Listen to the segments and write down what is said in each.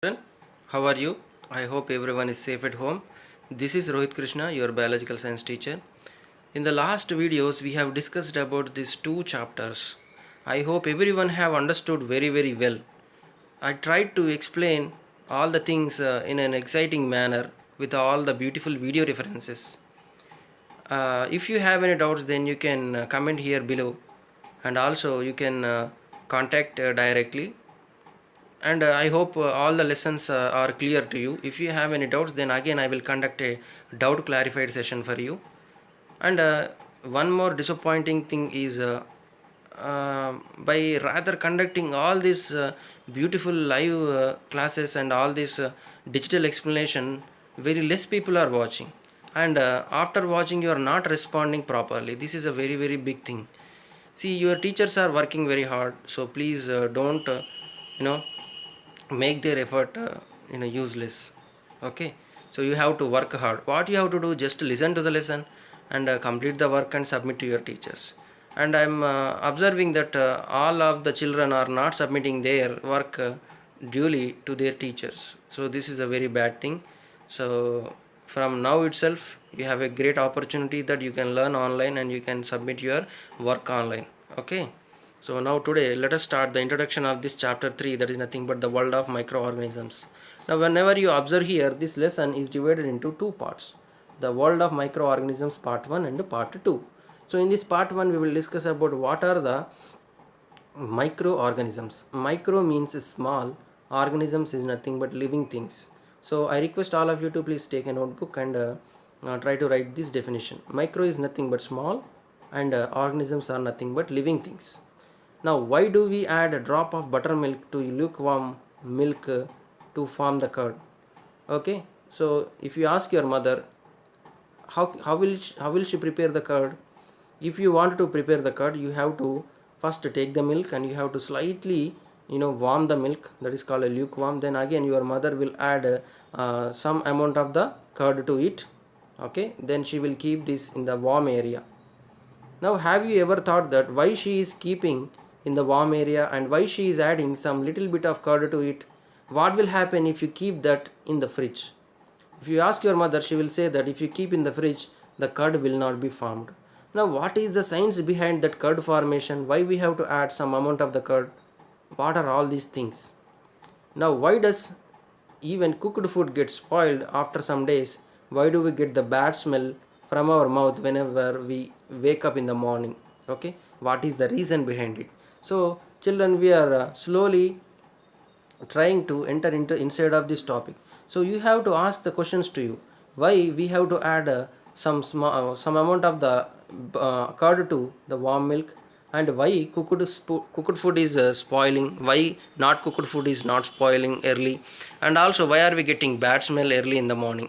Children, how are you? I hope everyone is safe at home. This is Rohit Krishna, your biological science teacher. In the last videos, we have discussed about these two chapters. I hope everyone have understood very well. I tried to explain all the things in an exciting manner with all the beautiful video references. If you have any doubts, then you can comment here below, and also you can contact directly. And I hope all the lessons are clear to you. If you have any doubts, then again I will conduct a doubt clarified session for you. And one more disappointing thing is by rather conducting all these beautiful live classes and all this digital explanation, very less people are watching, and after watching you are not responding properly. This is a very big thing. See, your teachers are working very hard, so please don't you know make their effort useless. Okay, so you have to work hard. What you have to do, just listen to the lesson and complete the work and submit to your teachers. And I'm observing that all of the children are not submitting their work duly to their teachers, so this is a very bad thing. So from now itself, you have a great opportunity that you can learn online and you can submit your work online. Okay, so now today let us start the introduction of this chapter 3, that is nothing but the world of microorganisms. Now whenever you observe here, this lesson is divided into two parts. The world of microorganisms part 1 and part 2. So in this part 1 we will discuss about what are the microorganisms. Micro means small, organisms is nothing but living things. So I request all of you to please take a notebook and try to write this definition. Micro is nothing but small, and organisms are nothing but living things. Now, why do we add a drop of buttermilk to lukewarm milk to form the curd? Okay, so if you ask your mother, how will she prepare the curd? If you want to prepare the curd, you have to first take the milk and you have to slightly warm the milk, that is called a lukewarm. Then again your mother will add some amount of the curd to it. Okay, then she will keep this in the warm area. Now, have you ever thought that why she is keeping in the warm area and why she is adding some little bit of curd to it? What will happen if you keep that in the fridge? If you ask your mother, she will say that if you keep in the fridge, the curd will not be formed. Now, what is the science behind that curd formation? Why we have to add some amount of the curd? What are all these things? Now, why does even cooked food get spoiled after some days? Why do we get the bad smell from our mouth whenever we wake up in the morning? Okay, what is the reason behind it? So children, we are slowly trying to enter into inside of this topic. So you have to ask the questions to you. Why we have to add some amount of the curd to the warm milk, and why cooked food is spoiling, why not cooked food is not spoiling early, and also why are we getting bad smell early in the morning.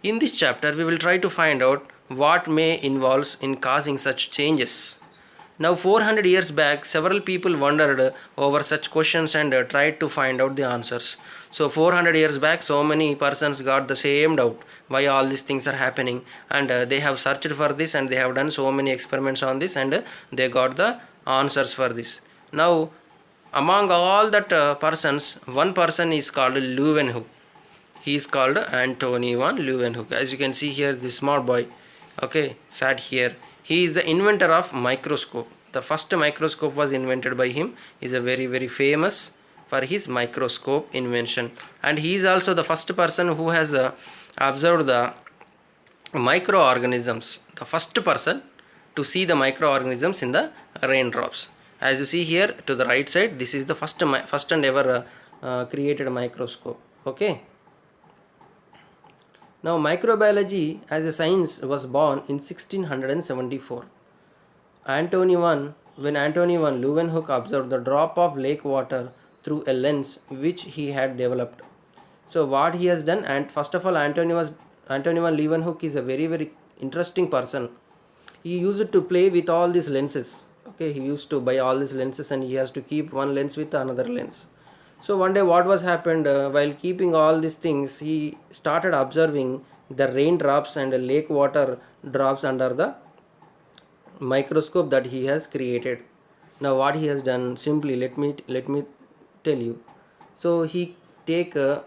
In this chapter we will try to find out what may involves in causing such changes. Now 400 years back, several people wondered over such questions and tried to find out the answers. So 400 years back, so many persons got the same doubt why all these things are happening, and they have searched for this and they have done so many experiments on this, and they got the answers for this. Now among all that persons, one person is called Leeuwenhoek. He is called Antony van Leeuwenhoek. As you can see here, this small boy, okay, sat here. He is the inventor of microscope. The first microscope was invented by him. He is a very famous for his microscope invention, and he is also the first person who has observed the microorganisms, the first person to see the microorganisms in the raindrops. As you see here to the right side, this is the first and ever created microscope. Okay, now microbiology as a science was born in 1674. When Antony van Leeuwenhoek observed the drop of lake water through a lens which he had developed. So what he has done, and first of all, Antony van Leeuwenhoek is a very interesting person. He used to play with all these lenses. Okay, he used to buy all these lenses and he has to keep one lens with another lens. So one day what was happened, while keeping all these things, he started observing the raindrops and the lake water drops under the microscope that he has created. Now what he has done, simply let me tell you. So he take a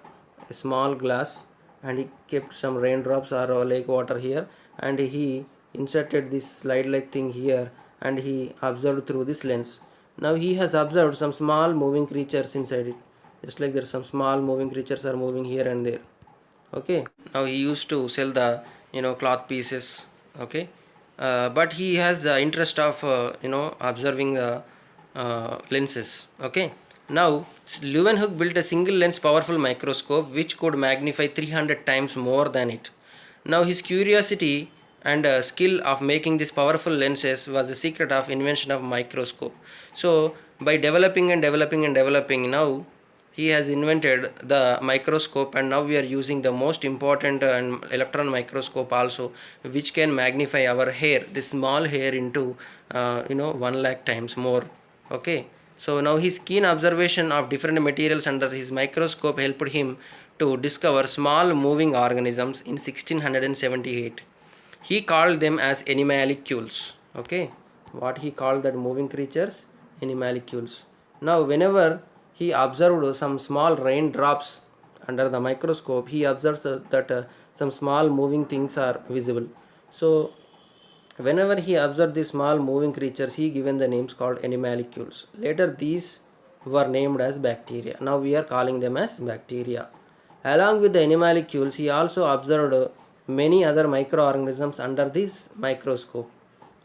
small glass and he kept some raindrops or lake water here, and he inserted this slide like thing here, and he observed through this lens. Now he has observed some small moving creatures inside it, just like there some small moving creatures are moving here and there. Okay, now he used to sell the cloth pieces. Okay, but he has the interest of observing the lenses. Okay, now Leeuwenhoek built a single lens powerful microscope which could magnify 300 times more than it. Now his curiosity and skill of making these powerful lenses was the secret of invention of microscope. So by developing and developing and developing, now he has invented the microscope, and now we are using the most important electron microscope also, which can magnify our hair, this small hair, into 1 lakh times more. Okay, so now his keen observation of different materials under his microscope helped him to discover small moving organisms in 1678. He called them as animalcules. Okay, what he called that moving creatures? Animalcules. Now whenever he observed some small raindrops under the microscope, he observes that some small moving things are visible. So whenever he observed these small moving creatures, he given the names called animalcules. Later these were named as bacteria. Now we are calling them as bacteria. Along with the animalcules, he also observed many other microorganisms under this microscope,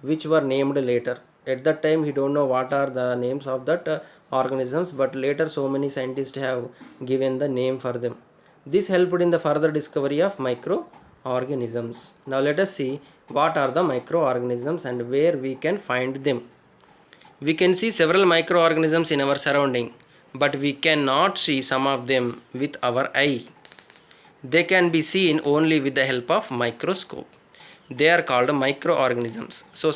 which were named later. At that time he don't know what are the names of that organisms, but later so many scientists have given the name for them. This helped in the further discovery of microorganisms. Now let us see what are the microorganisms and where we can find them. We can see several microorganisms in our surrounding, but we cannot see some of them with our eye. They can be seen only with the help of microscope. They are called microorganisms. So